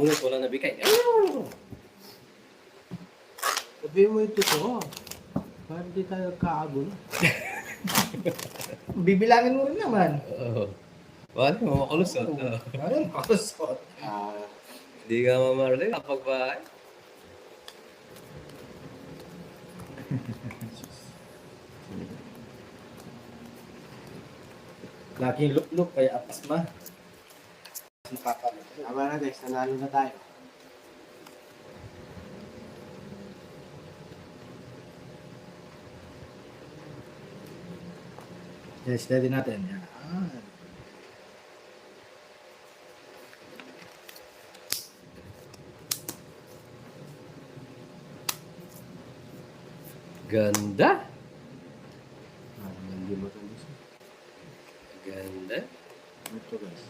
Bunot, wala nabigay. Sabihin mo ito to. Para hindi tayo kaagulo. Bibilangin mo rin naman. Oo. Wala mo makalusot. Ano makalusot? Hindi ka mamarali kapag bahay. Laging lukluk kaya apas ma. Tama na guys, nanalo na tayo. Yes, steady natin. Yan. Ganda. Hindi mo ito gusto. Ganda. Ito guys.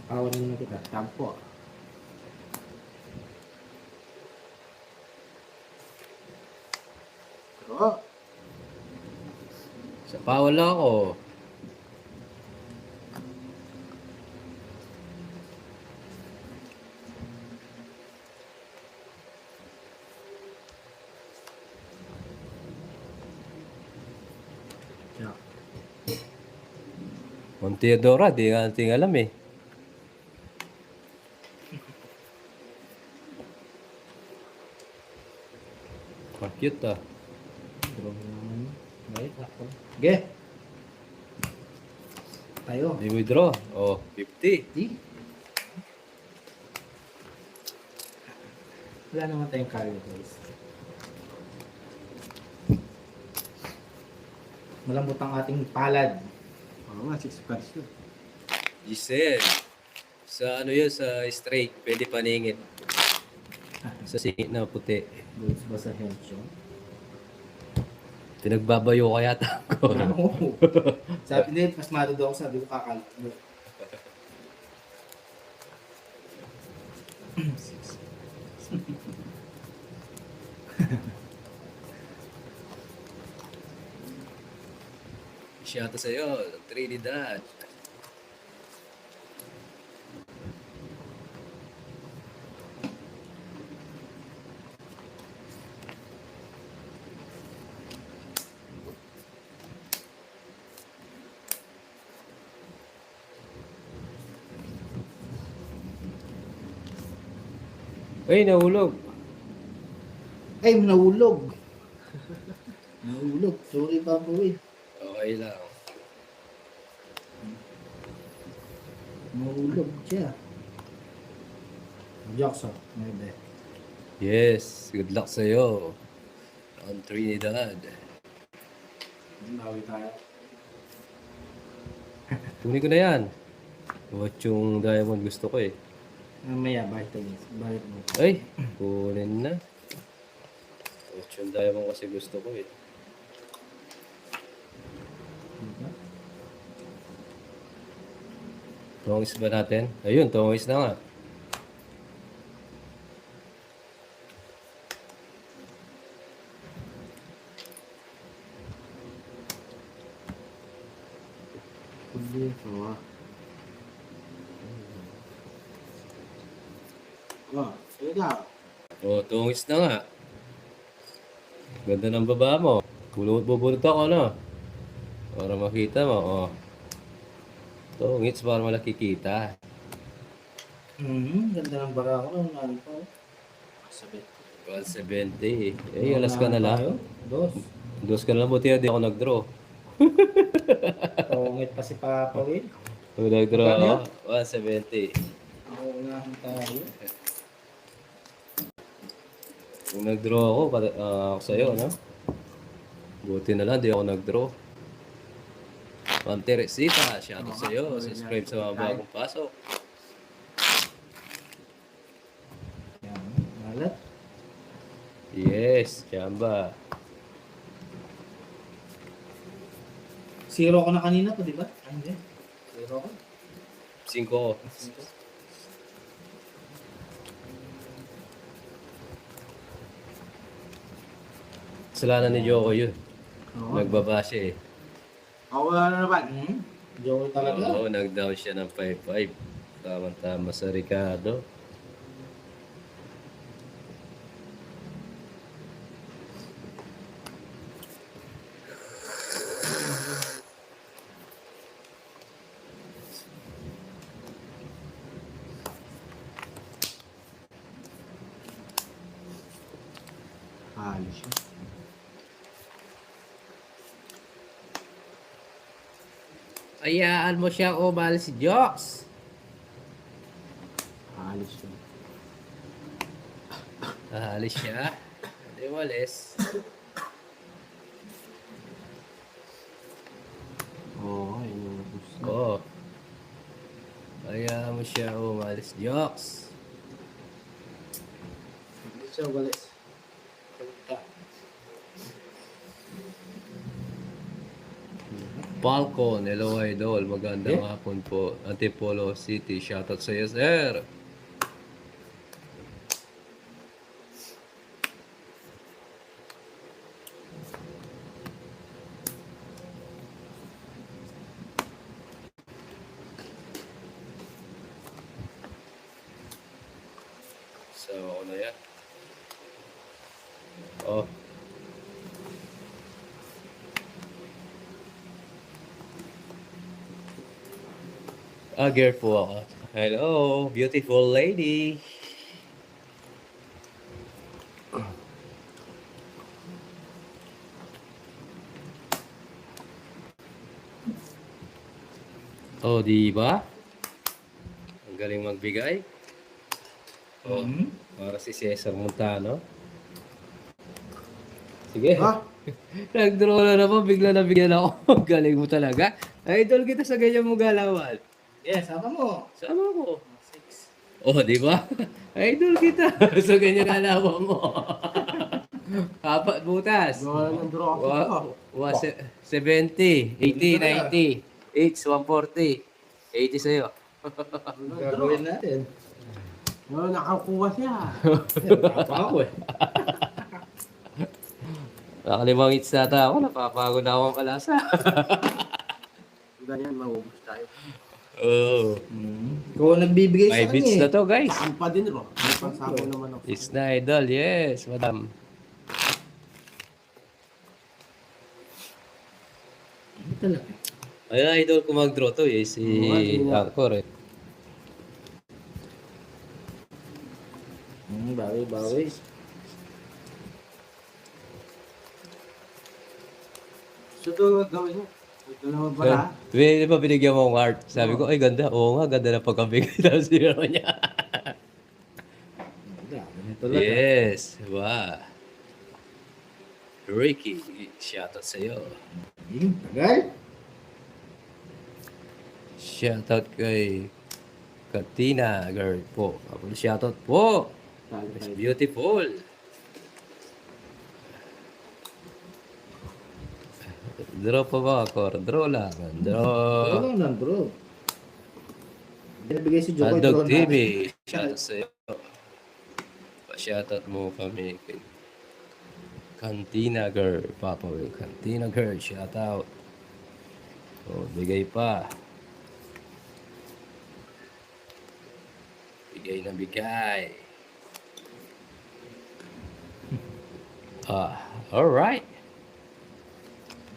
Kawalan na kita. Tampo. Oh. Sa pawal lang ako. Yeah. Monteodora, di nga natin alam eh. Ah, cute ah. Draw naman. Right, ako. Okay. Tayo. Di withdraw. Oh, 50. Di. Wala naman tayong carry guys. Malambot ang ating palad. Oo nga, 6 cards yun. Giselle. Sa ano yun, sa straight, pwede paningit. Sa singit na puti. Goods ba sa hensyo? Pinagbabayo ka yata ako. Oo. Sabi niya, mas matudo ako, sabi ko kakalat. Siya to sa'yo, Trinidad. Ay, nahulog. Ay, nahulog. Nahulog. Sorry, Papoy. Okay lang. Nahulog siya. Jackson. Maybe. Yes, good luck sa'yo. On Trinidad. Bawi tayo. Kunin ko na yan. What yung diamond gusto ko eh. Mamaya, bakit tayo? Bakit mo? Ay, kunin na. What yung diamond kasi gusto ko eh. Tongis ba natin? Ayun, tongis na nga. Kundi ito ah. Oh, sige daw. O, tongis na nga. Ganda ng baba mo. Bubulot ako, no? Para makita mo, oh. Tongits para malaki kita. Ganda ng bara ko. Ano pa? Sabi. 170. Eh, alas ka na lang. Dos. Dos ka na lang, buti di ako nag-draw. Pangit pa si Papa Will. Kung nag-draw Magkano ako, 170. Ako nga tayo. Kung nag-draw ako, ako sa'yo, no? Buti na lang, di ako nag-draw. Ma'am Teresita, shoutout sa'yo. Subscribe sa mga bagong pasok. Yan. Malat. Yes, Chamba. Zero ko na kanina to, di ba? Ay, hindi. Zero ko. 5. Kasalanan ni Joko yun. Oo. Nagbaba siya eh. Ako wala na naman. Joker talaga. Oo, nag-down siya ng 5-5. Tama-tama sa Ricardo. Halos siya. Hayaan mo siya umalis si Joks. Halos siya. Alis siya. Hindi umalis. Oo, inubos na. Oo. Hayaan mo siya umalis Joks. Hindi siya walis. Falcon, hello idol. Magandang hapon po. Antipolo City. Shoutout sa iyo, sir. So, ano yan? Oh. Girl po ako. Hello, beautiful lady. Oh, di ba? Ang galing magbigay. Oh, para si Cesar Montano. Sige. Ha? Nag-draw na naman, bigla na bigyan ako. Galing mo talaga. Idol kita sa ganyan mo galawan. Yes, sama mo. Sama ko. 6. Oh, di ba? Idol kita sa ganyan galawan mo. Apat butas. Wala nang draw ako. Wa 70, 80, 90, 8, 140. 80 sa'yo. Gagawin natin. Wala nakakuha siya. Papa ako eh. Nakalimang hits nata ako. Napapagod na ako ang kalasa. Ganyan, maubos tayo. Oh. Ikaw ang nagbibigay sa May kanya beats eh. na to, guys. Saan pa din, Ro? May pagsako naman ako. It's na idol. Yes, madam. Ano talaga? Ay, idol ko mag-draw to eh. Si Angkor eh. Bawi. So, ito gawin mo. Ito naman pala. Di ba binigyan mo akong art? Sabi ko, ay ganda. Oo nga, ganda na pagkabigay. Tapos zero niya. Ano talaga? Yes. Wow. Ricky, shoutout sa'yo. Tagal? Shoutout kay Katina girl po. Shoutout po. It's beautiful. Draw pa ba ako? Draw lang. Draw. Oo lang bro. Binibigay si Joker. Handog TV. Shoutout sa'yo. Pa-shoutout mo kami. Kay Cantina Girl. Papa Will. Cantina Girl. Shoutout. Oh, bigay pa. Bigay na bigay. Alright.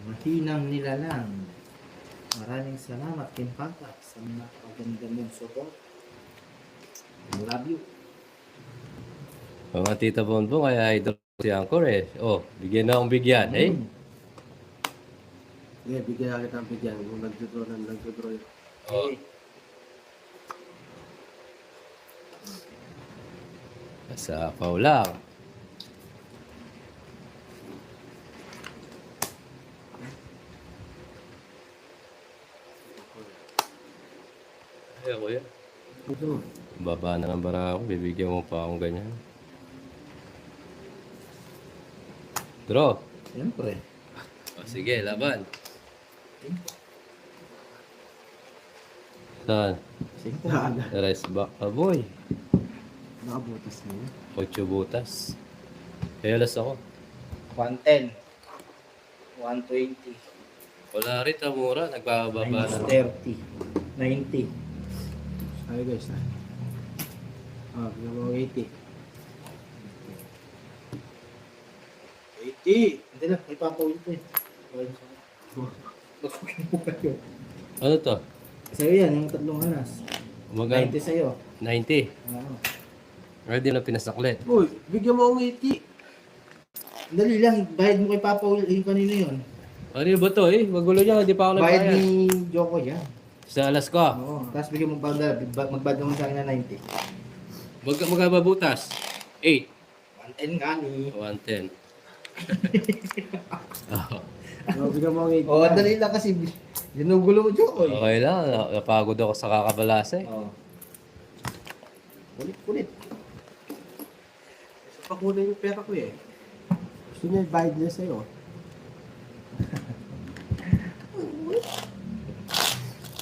Mahinang nilalang. Maraming salamat, Kim Papa, sa napakaganda mong support. I love you. Mga tita Bonbon, kaya idol si Angkor eh. Oh, bigyan na akong bigyan eh. Yeah, bigyan na kita ng bigyan. Kung nagdodraw yun. Oh. Sa lang. Ay, ako yan. Ito. Baba na ng bara ako, bibigyan mo pa akong ganyan. Draw. Siyempre. O, sige, laban. Saan? Siyempre. Rest back. Aboy. Nakabutas na yun. 8 butas. Kaya alas ako. 110. 120. Wala rin, mura. Nagbababa Minus na. 30. 90. Ay guys ha. Bigyan mo 80. 80! Hindi na, ipapawin ko eh. Bakit mo kayo? Ano to? Sa'yo yan, yung tatlong anas. Umaga. 90 sa'yo. 90. Oo. Pwede na pinasaklit. Uy, bigyan mo akong 80. Dali lang, bayad mo kay Papa Will, yung kanino yun. Ano ba to eh? Magulo niya, hindi pa ako Bayad nagbayad. ni Joko yan. Sa alas ko. Oo. Tapos bigyan mo magbayad mo sa akin na 90. Magkababutas. 8. 110 nga ni. 110. Bigyan mo akong 80. Oo, dali lang kasi ginugulo mo Joko eh. Okay lang. Napagod ako sa kakabalase. Oo. Kulit-kulit. Gusto pa kunin yung pera ko eh. Gusto niya bayad niya sa'yo.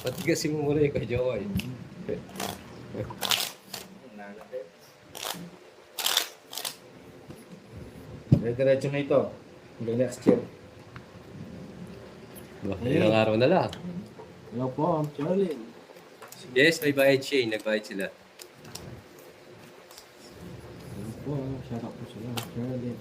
Patigasin mo muna yung kay Jokoy. Diretso na ito. Hanggang next year. Ilang araw na lang. Hello po, I'm Charlie. Yes, may bayad siya. Nagbayad sila. Hello po, shout out po sila, I'm Charlie.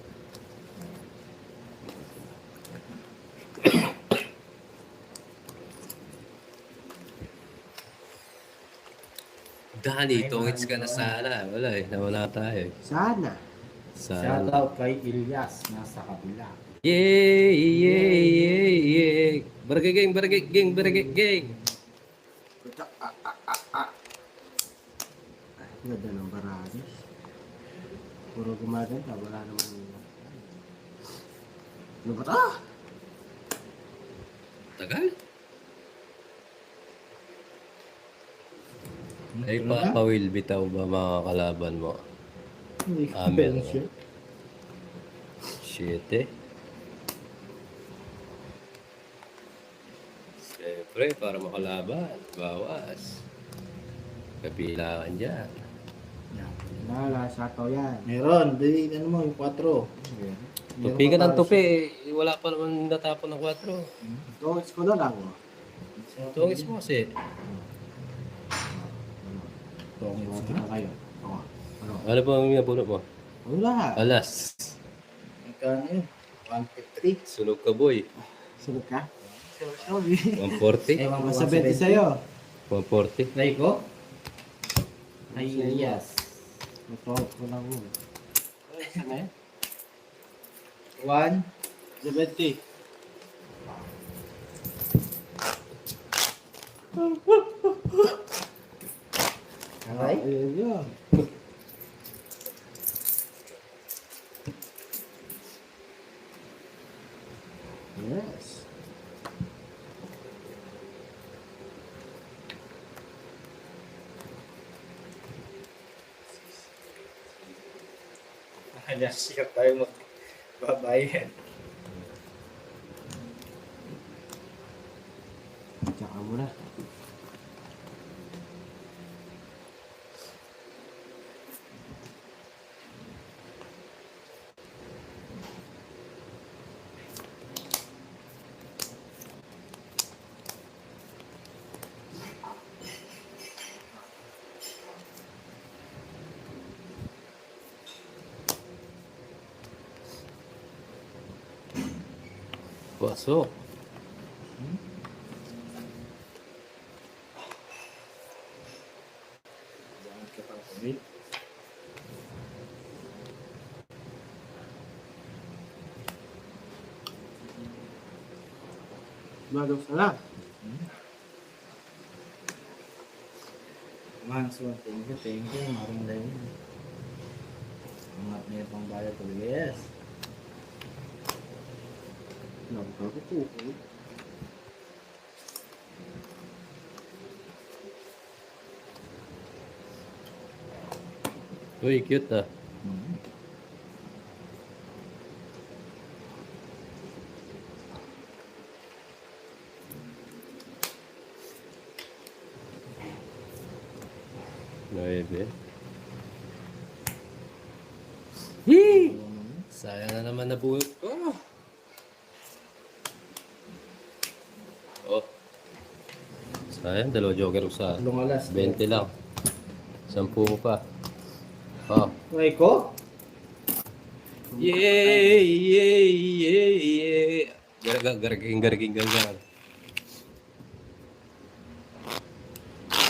Dani, tungits ka na sana. Wala eh. Nawala tayo eh. Sana. Shout Sana. out kay Ilyas, nasa kabila. Yay! Yay! Yay! Yay! Barangay gang! Barangay gang! Barangay gang! Ganda ng baranis. Puro gumaganda, wala naman yun. Ano ba ito? Tagal? Ay, Ano na? Will, bitaw ba mga kalaban mo? Hindi ko Amen. ba siya? Shit eh. Siyempre, para makalaban. Bawas. Kabilangan dyan. Wala, sataw yan. Meron, di ano mo, yung 4. Tupi ka ng tupi. Eh, wala pa naman natapon ng 4. Tungits ko na lang. Tungis mo kasi. Tungits ko na kayo. Ano? Ano pa ang nabunot mo? Wala. Alas. Magkano yun? 153. Sunog ka boy. Sunod ka? Sorry. 140? Ewan ko, Masa 20 sa'yo. 140? Try ko? Ay, Ilyas. Ito ko lang mo. Ano yan? 1. 70. Aray? Ayun yun. Yes. Ilyas, sikat tayo magbabayan. Tsaka mo na. Pasok. Magaw sa lang. Manso, thank you. Marong lang yun. Angat niya pang bayad ko, yes. Nagbago po. Uy, cute ah. Nuebe. Hee! Sayang na naman nabunot ko. Sayang, dalawa joker ko sa Tulong alas. 20 lang. 10 pa. Oh. Uy ko? Yay! Yay! Yay! Yay! Garaging.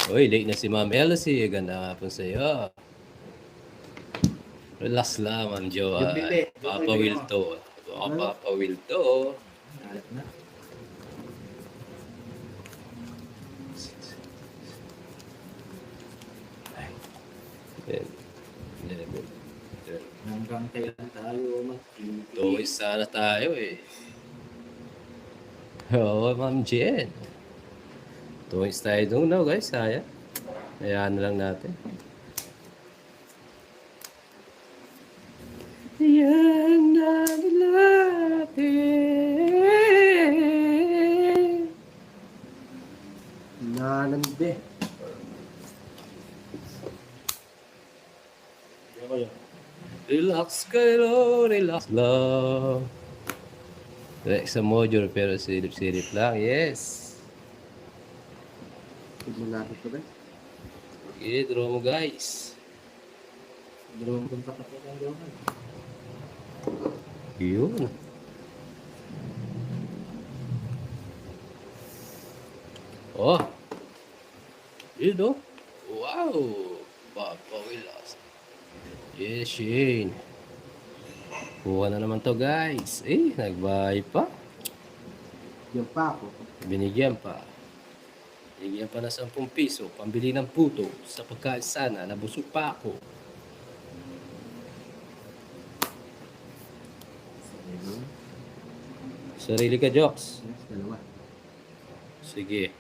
Uy, late na si Ma'am Elsie. Ganda hapon sa'yo. Relax lang, Ma'am Jo. Yung bili. Papa will to. Papa will to. Alat na. Yan. 11. Hanggang kailan tayo mag-TV? Tuwis sana tayo eh. Oo, Ma'am Jen. Tuwis tayo doon daw guys, sayang. Hayaan na lang natin. Yan na natin. Nanande. Ano kayo? Relax kayo, relax lang. Relax sa module pero silip-silip lang, yes. Malapit ko ba? Okay, draw mo guys. Dalawang punta ka pa ng gawan. Yun. Oh. Yun oh. Wow. Papa Willas. Yes, Shane. Kuha na naman to guys. Eh, nagbahay pa. Yan pa ako. Binigyan pa. Binigyan pa na 10 piso. Pambili ng puto. Sa pagkain sana. Nabusog pa ako. Sarili ka, Jokes. Yes, dalawa. Sige.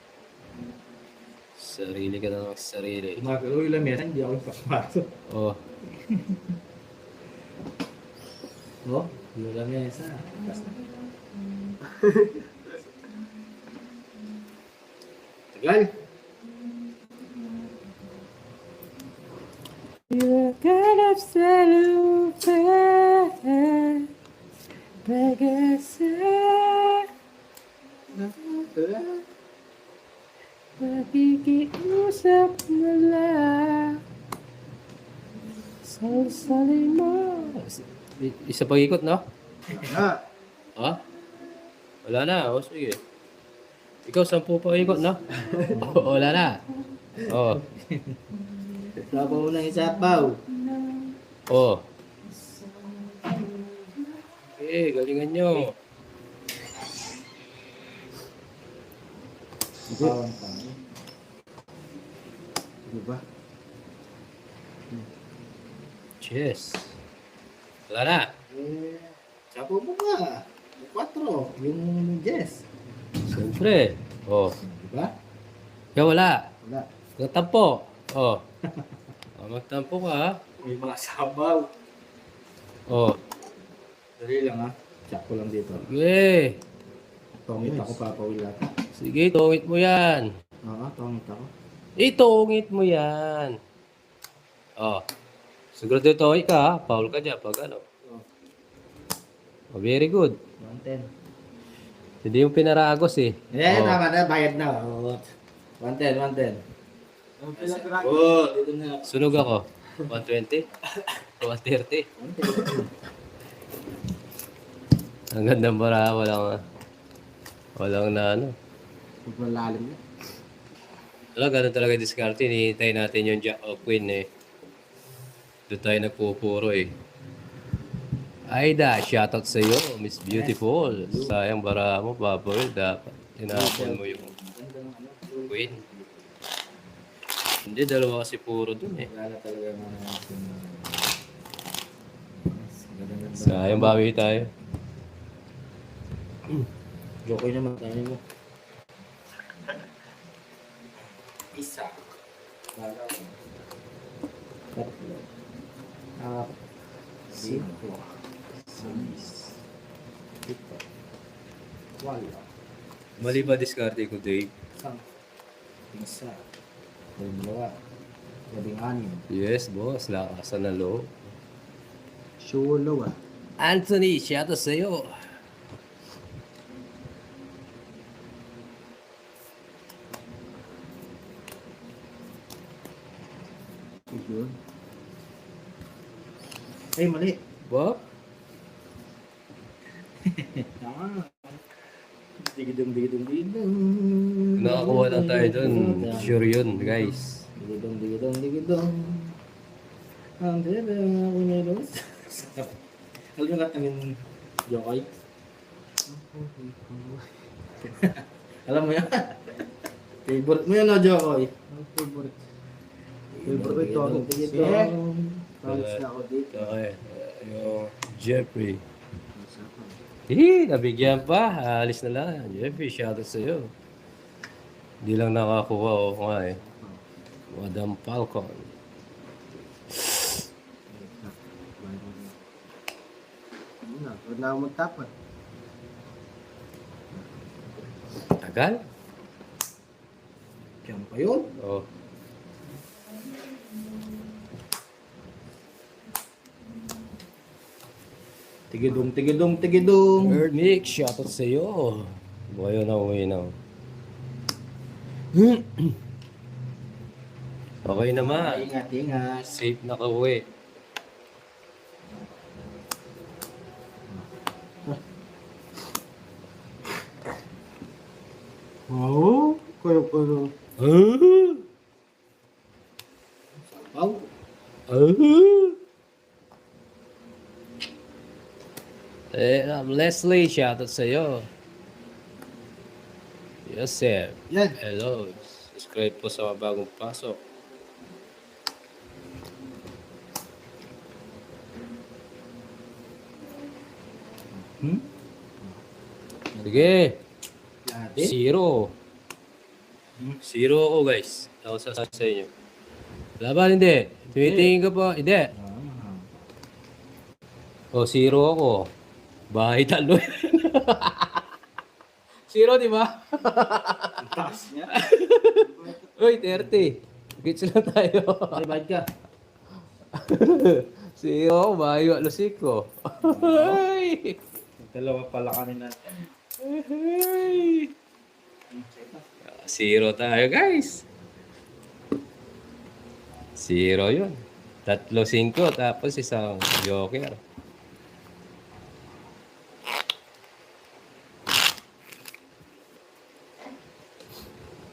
Sarili ka na ng sarili. Gumagalaw yung lamesa, hindi ako ipapasok. Oh. Oh, yung lamesa. Basta. Tagal. You're kind of cellophane. Pag-asa. Pakikiusap na lang. Salsalay mo. Isa pang ikot, no? Ah, Ha? Wala na. O, sige. Ikaw, 10 pang ikot, no? Wala na. Oh. Sabaw mo ng isapaw. Oh. Eh, galingan nyo. Sabawan pa. di ba? Cheers. Wala na. Eh, sabaw mo ka. Yung 4, yung Jess. Siyempre. Oh. Diba? Ikaw wala. Wala. Nagtampo. Oh. Magtampo ka, ha? May mga sabaw. Oh. Dali lang ha. Check ko lang dito. Sige. Tongit ako papawila. Sige, tungit mo yan. Oo, tongit ako. Itungit mo yan. Oh. Siguro tungit ka, ha? Foul ka dyan pag ano. Oh, very good. 110. Hindi yung pinaragos eh. Eh, Oh. tama na. Bayad na. Oh. 110, 110. Ang pinag-racket. Oh, dito na. Sunog ako. 120? 130? 110. Ang gandang bara, walang na ano. Huwag malalim na. Alam, ganun talaga diskarte. Hinihintay natin yung Jack o Queen eh. Doon tayo nagpupuro eh. Aida, shoutout sa iyo, Miss Beautiful. Sayang bara mo, Baboy. Dapat tinapon mo yung Ganda ng ano. Queen. Hindi, dalawa kasi puro dun eh. Wala talaga mga ganda. Sayang bawi tayo. Jokoy naman tayo mo. Isa. Dalawa. Tatlo. Apat. 5. 6. 7. 8. Mali ba diskarte ko, Dave? Isang. Isa. Dalawa. 6. Yes, boss. Lakasan na loob. Solo ah. Anthony, shoutout sa iyo. Yun. Ay, mali. Ba? Tama. Digidong. Nakakuha lang tayo dun. Sure yun, guys. Digidong. Ang dede, ako na yun. Alam mo nga yung Jokoy? Alam mo yan? Favorite mo yun, no, Jokoy? Ang favorite. Favorite ko ako. College na ako dito. Okay. Yung Jeffrey. Masapan. Nabigyan pa. Alis na lang. Jeffrey, shoutout sa'yo. Hindi lang nakakuha ako nga eh. Madam Falcon. Huwag na ako magtapat. Tagal? Kaya pa yun? Oh. Tigidong. Nick, shoutout sa'yo. Bukayo na uwi na. Okay naman. Ingat. Safe na ka-uwi. Oo? Kayo. Sapaw. Leslie, shoutout sa'yo. Yes, sir. Yan. Hello. Subscribe po sa mga bagong pasok. Sige. Dati. Zero. Zero ako, guys. Ako sasabi sa inyo. Laban, hindi. Tumitingin ka pa. Hindi. O, zero ako. Bahay talo. Zero, di ba? Ang taas niya. Uy, 30. Gits lang tayo. Divide ka. Zero ako, bahay lusik ko. Ay! Dalawa pala kanina. Zero tayo, guys. Zero yun. 3, 5, tapos isang joker.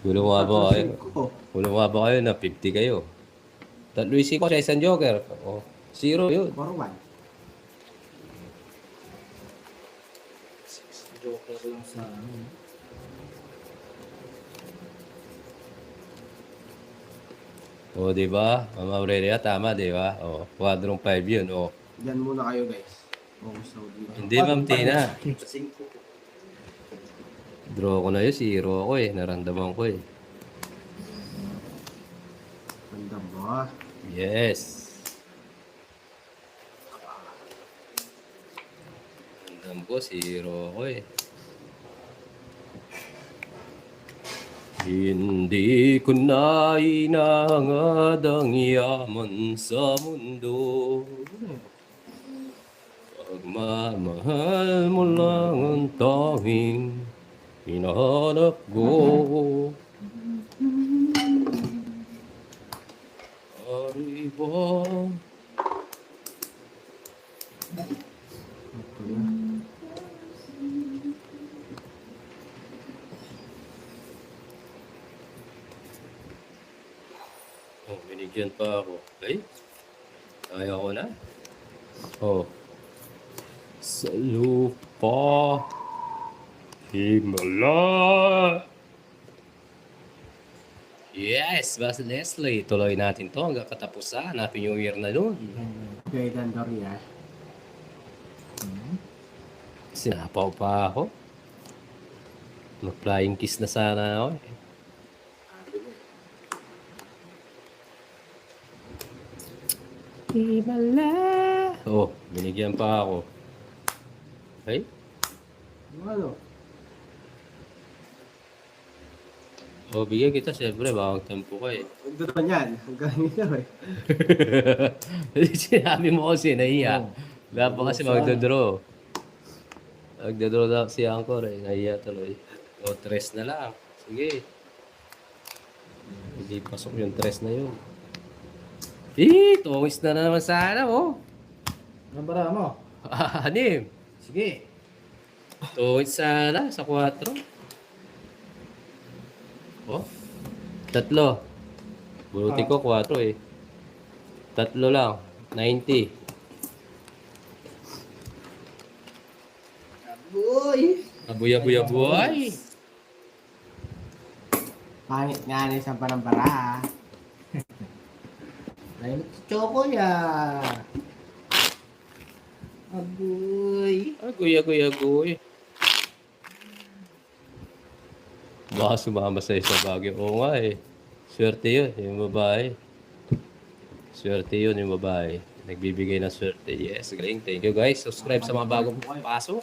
Gulawa ba kayo? Gulawa ba kayo na 50 kayo? 3, 5 sa isang joker. O, zero yun. Forward. Joker lang sa ano. O, di ba? Mama Aurelia, tama, di ba? O, kwadrong 5 yun. O, Yan muna kayo guys. Focus ako dito. hindi, Ma'am Tina. Sa 5. Draw ko na yun, zero ako eh. Naramdaman ko eh. Ganda ba? Yes. Naramdaman ko, zero ako eh. Hindi ko na inangad ang yaman sa mundo. Pagmamahal mo lang ang tanging hinahanap ko. Arriba. Oh, binigyan pa ako. Ay, ayaw ko na. Oh. Sa lupa, himala. Yes, Boss Leslie. Tuloy natin to hanggang katapusan. Happy New Year na nun. Kaya Dandaria. Sinapaw pa ako. Mag-flying kiss na sana ako. Himala. Oh, binigyan pa ako. Ay, Ano? oh, bigyan kita siyempre. Bawang tempo ka eh. Huwag doon yan. Hanggang ito eh. Sinabi mo kasi nahiya. Wala pa kasi magdodraw. Magdodraw na si Angkor eh. Nahiya tuloy. O, 3 na lang. Sige. Hindi pasok yung 3 na yun. Tungis na naman sana, oh. Anong bara mo? Anim. Sige. Tungis sana sa 4. Oh, 3. Buti ko 4 eh. 3 lang. 90. Aboy! Abuya-buya-buhay. Pangit nga rin sa parampara. Dahil choco ya. Aboy! Aguya-guya-guy. Baka sumama sa'yo sa Baguio. Oo nga eh. Swerte yun, yung babae. Swerte yun, yung babae. Nagbibigay ng swerte. Yes, galing. Thank you guys. Subscribe sa mga bagong pasok.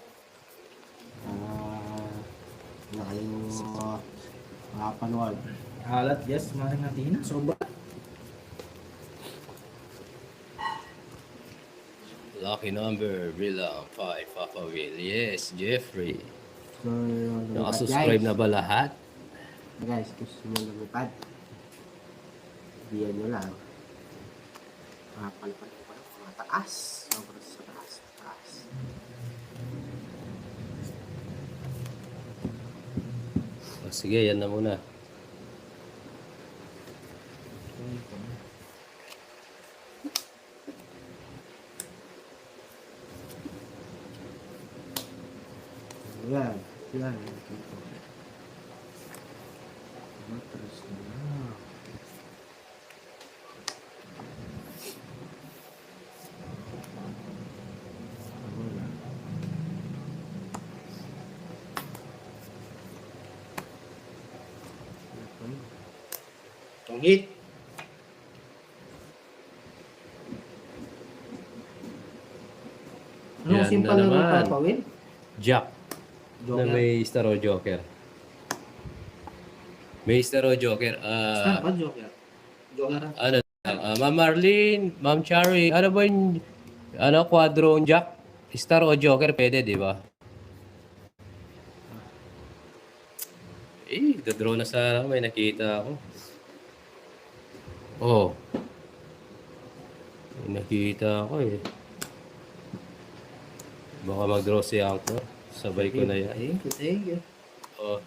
Nakaling makapanuwag. Alat, yes, maring natin na. Sobra. Lucky number, bilang 5, Papa Will. Yes, Jeffrey. So, lumipad, Nakasubscribe guys. na ba lahat? Guys, gusto nyo lumipad. Diyan nyo lang. Makapalipad ko lang. Mga taas. Sobrang sa taas. Taas. O, sige, yan na muna. Yan. Yan. Matras na. Wala. Tunggit. Anong Yan simple na na naman. papawin? Jack. Na Joker. may star o joker. May star o joker. Saan ba Joker? Joker. Ano lang, Ma'am Marlene, Ma'am Cherry, ano ba yung, quadro ang Jack? Star o joker, pwede, di ba? Dadraw na sana ako, may nakita ako. Oh. May nakita ako eh. Baka mag-draw si Anchor. Sabay ko na yan. Thank you, thank you. Oh.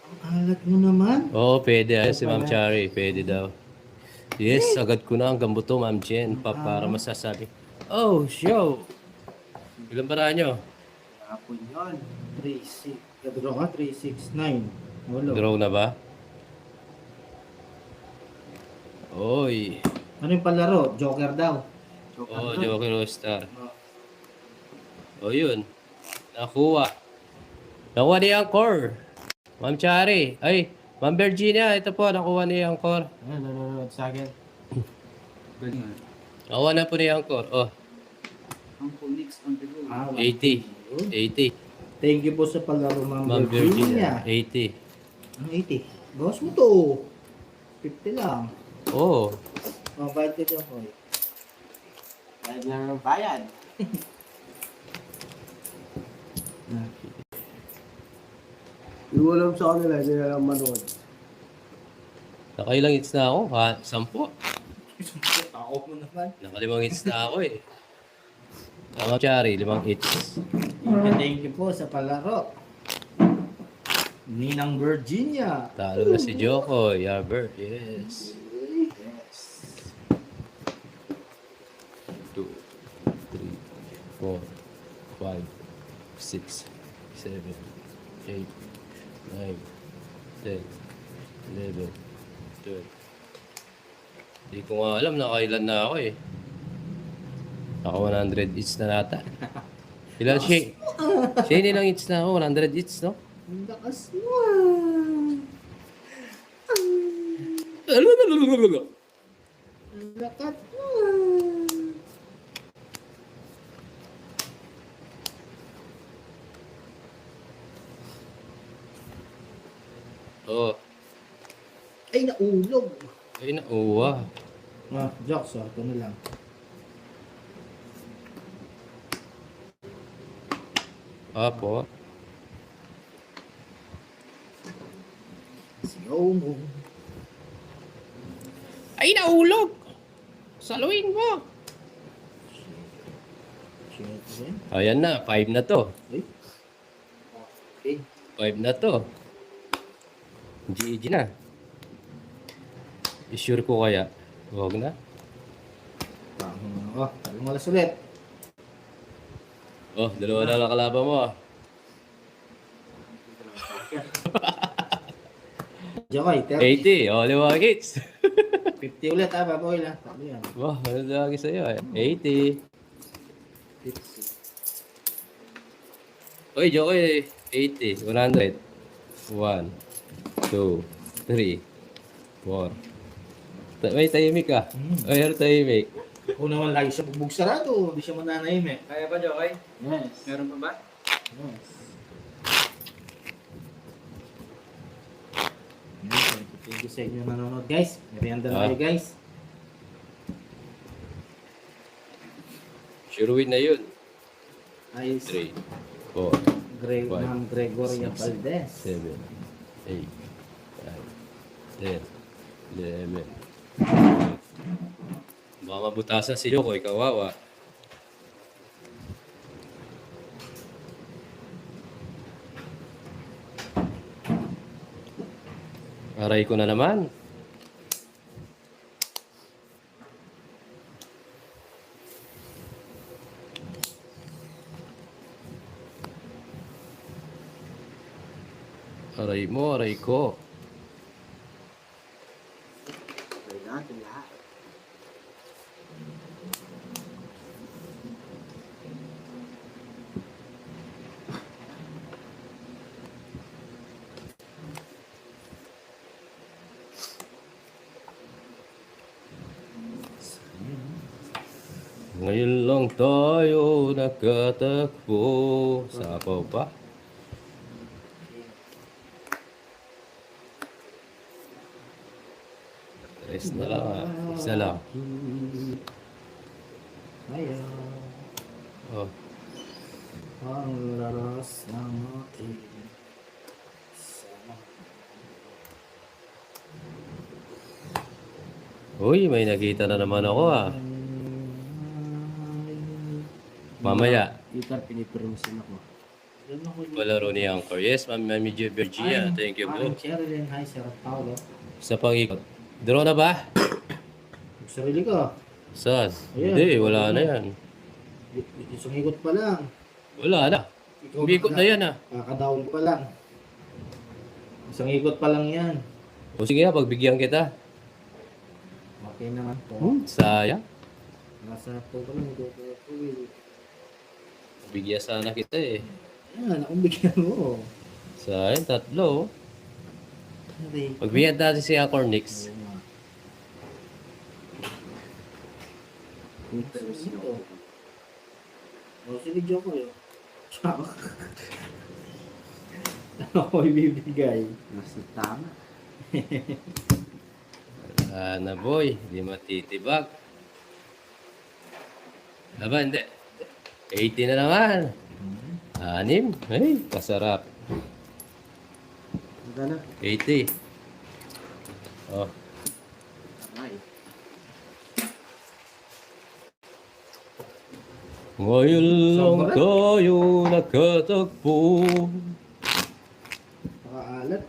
Ang alat mo naman. Oo, pwede. Ayun si Ma'am Cherry, pwede daw. Yes, agad ko na ang gambuto, Ma'am Jen, para masasabi. Oh, show! Ilan ba nyo? Hapon yun. 3-6. Draw ka, 3-6-9. Walo. Draw na ba? Oy. Ano yung palaro? Joker daw. Oh, Joker All-Star. Oh, yun. Nakuha. Nakuha ni Angkor. Ma'am Chari. Ay, Ma'am Virginia, ito po, nakuha ni Angkor. Ano, nanonood sa akin. Nakuha na po ni Angkor. Oh, Ah, 80. 80. Thank you po sa palaro, Ma'am Ma'am Virginia. Virginia. 80. Ang 80. Bawas mo to. 50 lang. Oh, Oh, bayad ka dyan, Hoy. Bayad lang ng bayad. Yung alam sa kanila, hindi na lang manood. nakailang hits na ako. Ha, 10. Tao mo naman. Nakalimang hits na ako eh. Ma'am Chari, 5 hits. Thank you po sa palaro. Ninang Virginia. Talo na si Joko. Yarbert, yes. Yes. 2, 3, 4, 5, 6, 7, 8, 9, 10, 11, 12. Hindi ko nga alam, nakailan na ako eh. Naka 100 hits na nata. Ilan siya? Siya nilang hits na ako, 100 hits, no? Ang lakas mo ah. Ang lakas mo ah. Oo. Ay, naulog. Ay, nauwa. Ah, jokes, ito na lang. Apo. Sigaw mo. Ay, naulog! Saluin mo! Shit din. Ayan na, 5 na to. Uy. Okay. 5 na to. GG na. I-sure ko kaya. Huwag na. Talong alas ulit. Oh, dalawa na lang kalaban mo. Jokoy, 30. 80. Oh, 5 hits. 50 ulit baboy lang. Sabi yan. Wah, ano lagi sa'yo eh. 80. 50. Oy, Jokoy. 80. 100. 1, 2, 3, 4. May tahimik ka. Ay, ano tahimik? Kung naman lagi siya bugbog sarado, hindi siya mananahimik. Kaya ba, Jokoy? Yes. Meron pa ba? Yes. Thank you sa inyo nanonood guys. Merienda na kayo guys. Sure win na yun. Ayos. 3, 4, Ma'am Gregoria Valdez. 7, 8, 9, 10, 11. Baka mabutasan si Jokoy, kawawa. Aray ko na naman. Aray mo, aray ko. Try natin lahat. Ngayon lang tayo nagkatakbo. Sapaw pa. Rest na lang ah. Isa lang. Ayaw. Oh. Ang laras ng ating sama. Uy, may nakita na naman ako ah. Mamaya. Ikar, pinipermisin ako. Palaro ni Anchor. Yes, Mami Virgia. Thank you Aling po. Sherilyn, hi Sir Paulo. Sa pang-ikot. Draw na ba? Sarili ko. Saan? Ayan. Hindi, wala na yan. Isang ikot pa lang. Wala na. Umikot na yan ah. Kakadown pa lang. Isang ikot pa lang yan. O sige, pagbigyan kita. Okay naman po. Sayang. Nasa po pa lang. Bigyan sana kita eh. Yan, akong bigyan mo. Sayang, tatlo. Hindi. Pagbigyan natin si Anchor Nix. Pinipermisin ako. O, sige, joke ko yun. Tsaka. Ano ko ibibigay? Nasa tama. Wala na boy, hindi matitibag. Aba, hindi. 80 na naman. 6. Ay, pasarap. Gana? 80. Oh, Ay. ngayon lang Sobra? tayo nagkatagpo. Nakaalat.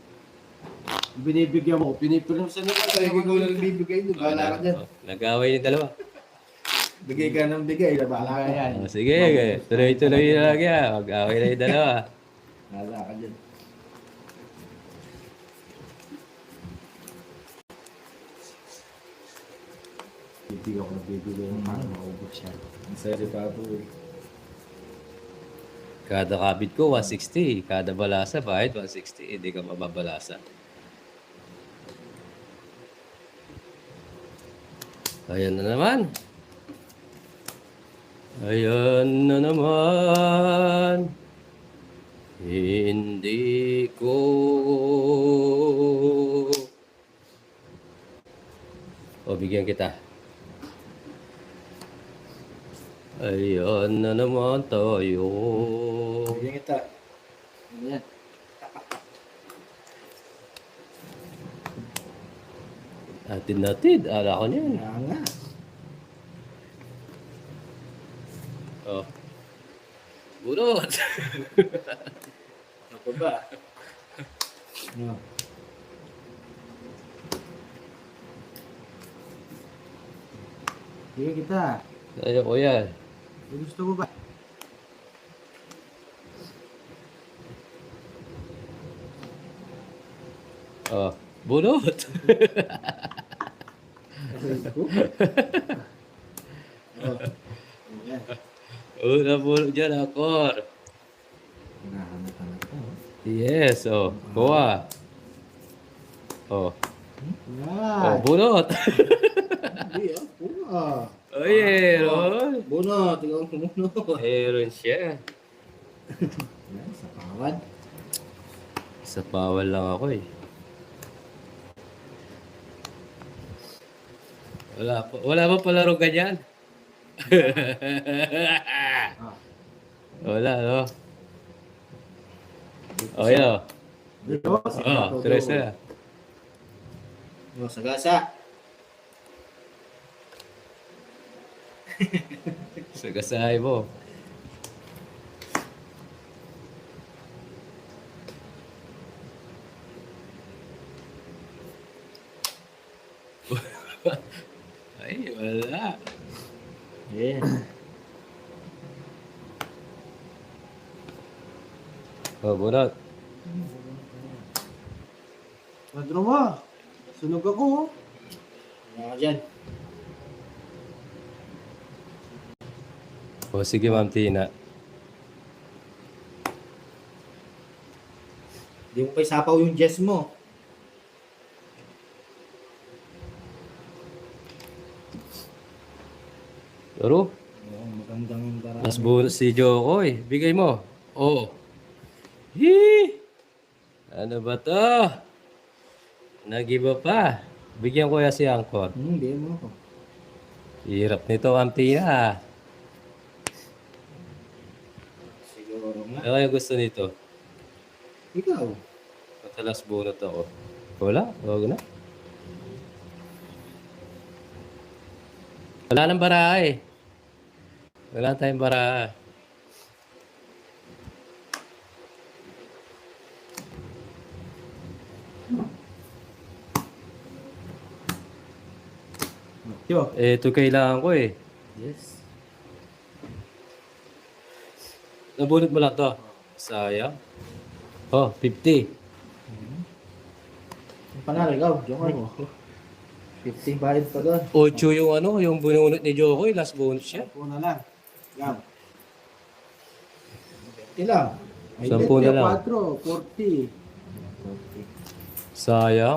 Binibigyan mo, pinipermisin ako. Kaya ikaw lang bibigay doon. Bahala ka dyan. Nag-away yung dalawa. Bigay ka ng bigay. Bahala ka yan. Oh, sige, tuloy-tuloy na lang yan. Mag-away na yung dalawa. Bahala ka dyan. Bibigyan ko na bibigay ng mga maubos siya. Ang saya si Papo eh. Kada kabit ko, 160. Kada balasa, bahit 160. Hindi ka mababalasa. Ayan na naman. Ayan na naman. Hindi ko o bigyan kita. Ayan na naman tayo. Bigyan kita. Ayan. Atid. Ala ko niyan. Kaya nga. Oh. Bunot. Ako ba? No. Sige kita. Ayaw ko yan. Gusto mo ba? Oh. Bunot. Oh. Ayan. Una bunot dyan, Akor. Hinahanap-hanap ko. Yes, oh. Kuha. Oh. Yan. Bunot. Hindi ah. Pula. Oh, meron. Bunot. Tingnan mo bunot. Meron siya. Yan, sa pawad. Sa bawal lang ako eh. Wala pa palaro ganyan. Wala, no? Oh, yun. Dito? Oh, tres na. Oh, sagasa. Sagasahay mo. Ay, wala. Yeah. Oh, bunot. Madro mo. Sunog ako. Oh. Wala ka dyan. Oh, sige, Ma'am Tina. Hindi mo pa isapaw yung Jess mo. Laro. Oo, magandang yung darami. Mas bonus si Jokoy. Bigay mo. Oh. Hee! Ano ba to? Nag-iba pa. Bigyan ko ya si Angkor. Hindi mo ako. Hirap nito, Ma'am Tina. Siguro nga. Ano kaya gusto nito? Ikaw. Matalas bunot ako. Wala? Huwag na. Wala nang bara eh. Wala tayong bara. Yo. Eh, ito kailangan ko eh. Yes. Nabunot mo lang to. Sayang. Oh, 50. Yung panalo, ikaw. Joker mo. 50 bayad pa doon. 8 yung ano, yung bununot ni Jokoy. Last bonus siya. Sampu na lang. Yan. 50 lang. Sampu na lang. 4, 40. Sayang.